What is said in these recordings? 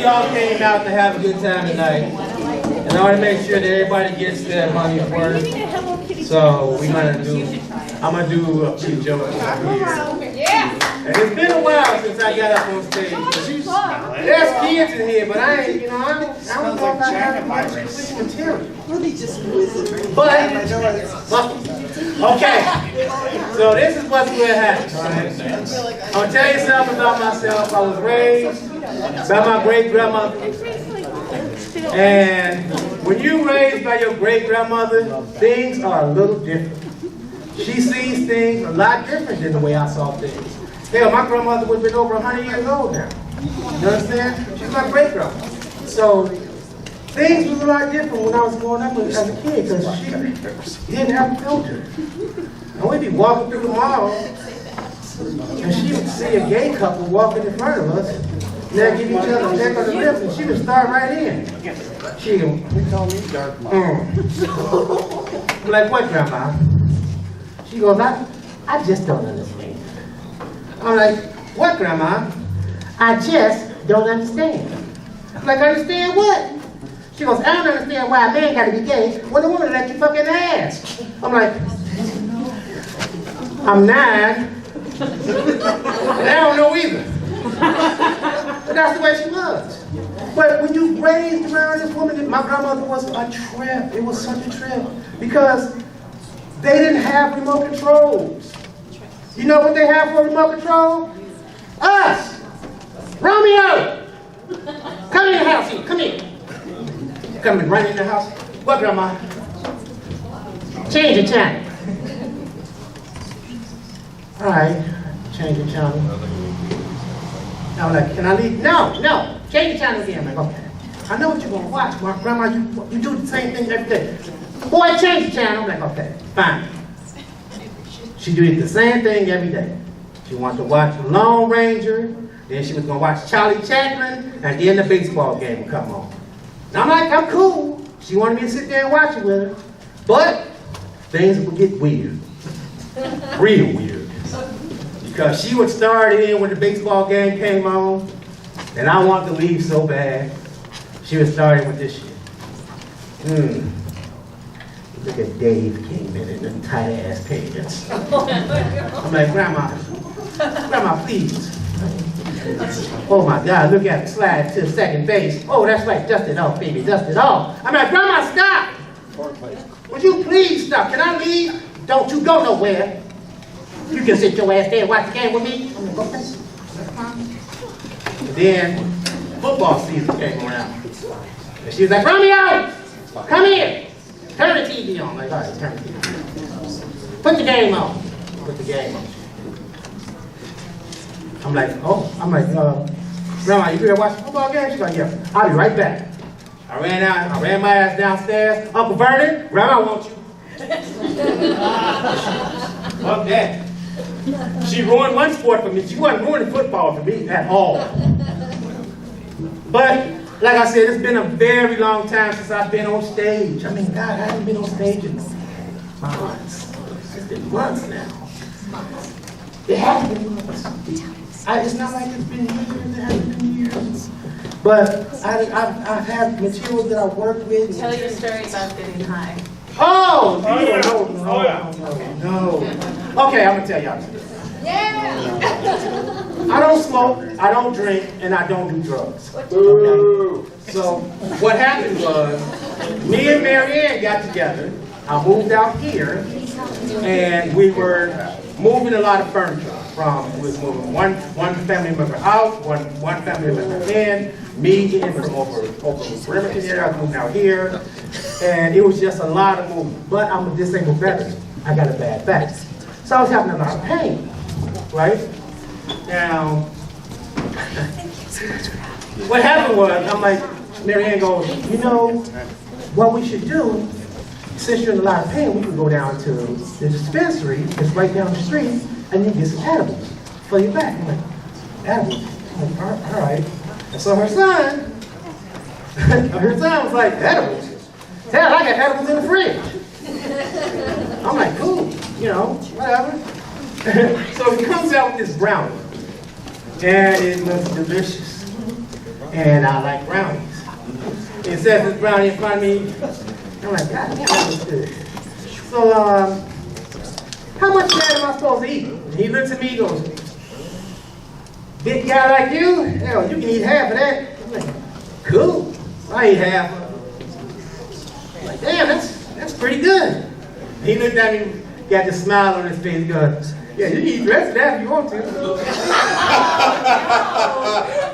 y'all came out to have a good time tonight. And I want to make sure that everybody gets their money's worth. So I'm gonna do a few jokes here. And it's been a while since I got up on stage. There's kids in here, but I ain't, I don't know if I have much material. But, okay. So this is what's going to happen. Right? I'm gonna tell you something about myself. I was raised by my great-grandmother. And when you're raised by your great-grandmother, things are a little different. She sees things a lot different than the way I saw things. Hell, my grandmother would have been over 100 years old now. You understand? She's my great-grandmother. So things was a lot different when I was growing up as a kid because she didn't have a filter. And we'd be walking through the mall, and she would see a gay couple walking in front of us. They'd give each other a neck on the lips, and she would start right in. She go, I'm like, what, Grandma? She goes, I just don't understand. I'm like, what, Grandma? I just don't understand. I'm like, understand what? She goes, I don't understand why a man got to be gay when a woman let you fuck in the ass. I'm like, I'm 9, and I don't know either. But that's the way she was. But when you raised around this woman, my grandmother was a trip. It was such a trip because they didn't have remote controls. You know what they have for remote control? Us! Romeo! Come in the house here, come in. Coming right in the house. What, Grandma? Change the channel. All right, change the channel. I was like, can I leave? No, change the channel again. I'm like, okay. I know what you're going to watch, Grandma. You do the same thing every day. Boy, change the channel. I'm like, okay, fine. She do the same thing every day. She wants to watch Lone Ranger, then she was going to watch Charlie Chaplin, and then the baseball game would come on. And I'm like, I'm cool. She wanted me to sit there and watch it with her. But things would get weird. Real weird. Because she would start in when the baseball game came on, and I wanted to leave so bad. She would start in with this shit. Look at Dave came in them tight-ass pants. I'm like, Grandma, please. Oh my God, look at it, slide to second base. Oh, that's right, dust it off, baby, dust it off. I'm like, Grandma, stop. Would you please stop? Can I leave? Don't you go nowhere. You can sit your ass there and watch the game with me. I'm like, okay. And then football season came around. And she was like, Romeo, come here. Turn the TV on. I'm like, all right, turn the TV on. Put the game on. Put the game on. I'm like, Grandma, you here to watch the football game? She's like, yeah, I'll be right back. I ran my ass downstairs. Uncle Vernon, Grandma wants you. Fuck that. She ruined one sport for me. She wasn't ruining football for me at all. But, like I said, it's been a very long time since I've been on stage. I mean, God, I haven't been on stage in months. It's been months now. It has been months. It's not like it's been years, it hasn't been years. But I've had materials that I worked with. Tell your story about getting high. No. Okay, I'm gonna tell y'all. Yeah. I don't smoke, I don't drink, and I don't do drugs. Okay? So what happened was, me and Mary Ann got together. I moved out here, and we were moving a lot of furniture. We was moving one family member out, one family member in. Me in from over perimeter here, I was moving out here, and it was just a lot of moving. But I'm a disabled veteran. I got a bad back, so I was having a lot of pain. Right now, what happened was, I'm like, Mary Ann goes, you know, what we should do, since you're in a lot of pain, we can go down to the dispensary, it's right down the street, and you get some edibles for your back. I'm like, edibles? I'm like, all right. And so her son was like, edibles? Hell, I got edibles in the fridge. I'm like, cool, whatever. So he comes out with this brownie, and it looks delicious. and I like brownies. He says this brownie in front of me. I'm like, God damn, that was good. So, how much of that am I supposed to eat? And he looks at me and goes, big guy like you? Hell, you can eat half of that. I'm like, cool. I eat half of it. I'm like, damn, that's pretty good. He looked at me, got this smile on his face, he goes, yeah, you can eat the rest of that if you want to.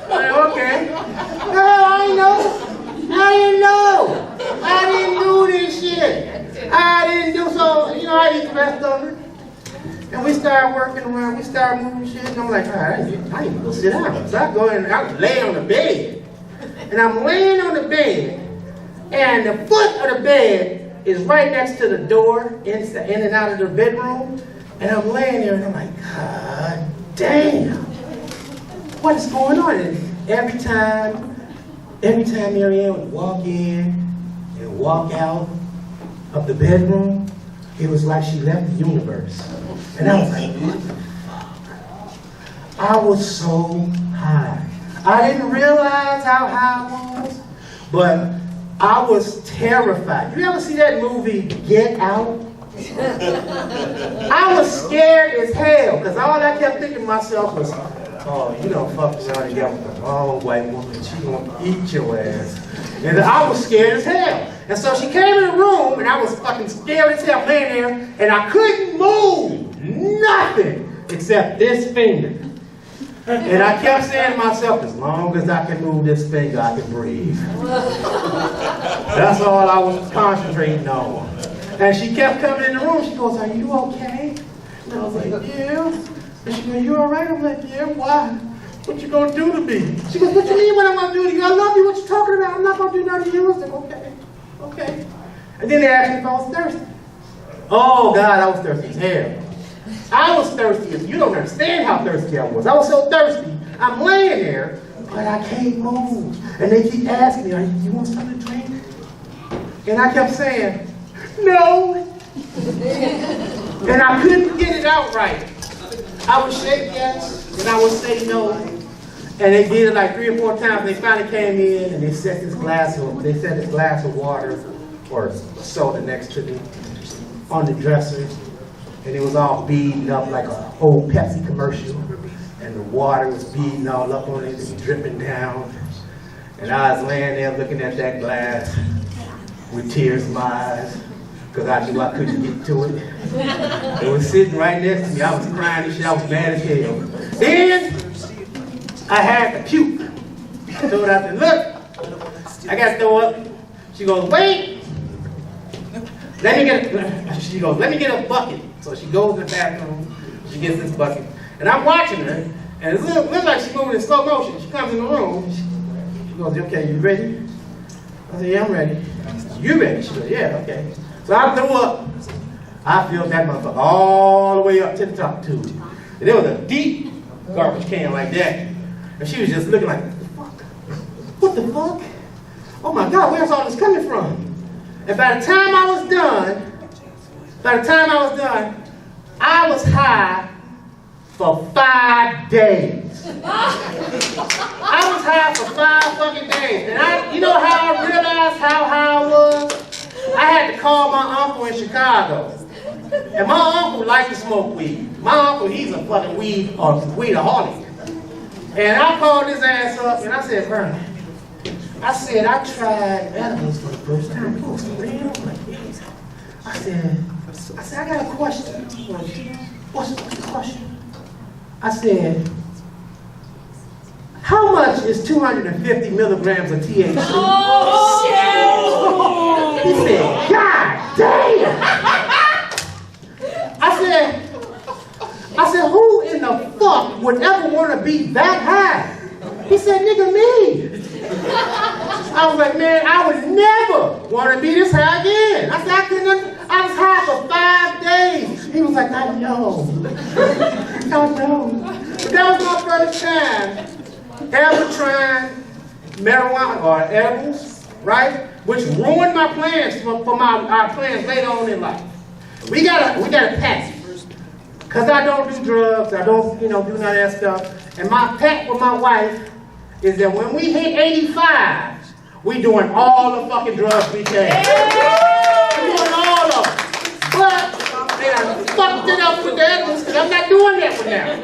I'm like, okay. Hell, I didn't know. I didn't do this shit. I didn't do so, you know, I eat the rest of it. And we started working around, we started moving shit, and I'm like, all right, I need to go sit down. So I go in and I lay on the bed. And I'm laying on the bed, and the foot of the bed is right next to the door, in and out of the bedroom. And I'm laying there, and I'm like, God damn, what is going on? And every time Marianne would walk in and walk out of the bedroom, it was like she left the universe. And I was like, what the fuck? I was so high. I didn't realize how high I was, but I was terrified. You ever see that movie, Get Out? I was scared as hell, because all I kept thinking to myself was, oh, you don't fuck around and get with an old white woman, she gonna eat your ass. And I was scared as hell. And so she came in the room, and I was fucking scared as hell laying there, and I couldn't move nothing except this finger. And I kept saying to myself, as long as I can move this finger, I can breathe. That's all I was concentrating on. And she kept coming in the room. She goes, are you okay? And I was like, yeah. And she goes, you all right? I'm like, yeah, why? What you gonna do to me? She goes, what you mean what I'm gonna do to you? I love you, what you talking about? I'm not gonna do nothing to you. I was like, okay. And then they asked me if I was thirsty. Oh God, I was thirsty as hell. I was thirsty as, you don't understand how thirsty I was. I was so thirsty. I'm laying there, but I can't move. And they keep asking me, you want something to drink? And I kept saying, no. And I couldn't get it out right. I would shake yes, and I would say no. And they did it like 3 or 4 times. They finally came in and they set this glass of water or soda next to me on the dresser. And it was all beading up like an old Pepsi commercial. And the water was beading all up on it and dripping down. And I was laying there looking at that glass with tears in my eyes, because I knew I couldn't get to it. It was sitting right next to me. I was crying and shit. I was mad as hell. Then I had to puke. So I said, look, I got to throw up. She goes, wait. She goes, let me get a bucket. So she goes to the bathroom. She gets this bucket. And I'm watching her. And it looks like she's moving in slow motion. She comes in the room. She goes, okay, you ready? I said, yeah, I'm ready. You ready? She goes, yeah, okay. So I threw up. I filled that motherfucker all the way up to the top too. And there was a deep garbage can like that. And she was just looking like, what the fuck? What the fuck? Oh my God, where's all this coming from? And by the time I was done, I was high for 5 days. I was high for 5 fucking days. And you know how I realized how high I was? I had to call my uncle in Chicago. And my uncle likes to smoke weed. My uncle, he's a fucking weedaholic. And I called his ass up and I said, Vernon, I said, I tried edibles for the first time. He goes, for real? I said, I got a question. What's the question? I said, how much is 250 milligrams of THC? Oh, shit! He said, God damn! I said, who in the fuck would ever want to be that high? He said, nigga, me. I was like, man, I would never want to be this high again. I said, I was high for 5 days. He was like, I know. I know. But that was my first time ever trying marijuana or edibles, right? Which ruined my plans for our plans later on in life. We got a pact. Because I don't do drugs, I don't, do none of that stuff. And my pact with my wife, is that when we hit 85, we doing all the fucking drugs we can. We're doing all of them. But they done fucked it up with the edibles because I'm not doing that with them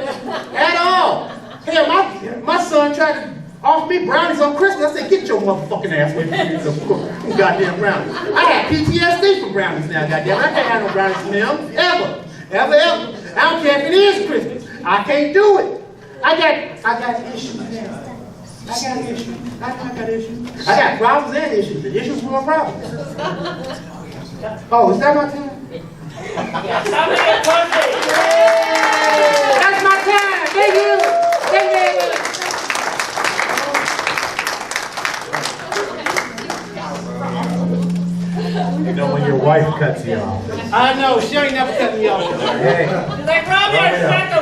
at all. Hell, my son tried to offer me brownies on Christmas. I said, get your motherfucking ass away from me some goddamn brownies. I had PTSD for brownies now, goddamn. I can't have no brownies from them ever. Ever. I don't care if it is Christmas. I can't do it. I got issues now. I got issues. I got problems and issues. The issues were my problems. Oh, is that my time? That's my time. Thank you. Thank you. You know when your wife cuts you off. I know. She ain't never cut me off. Like, Hey. Robert,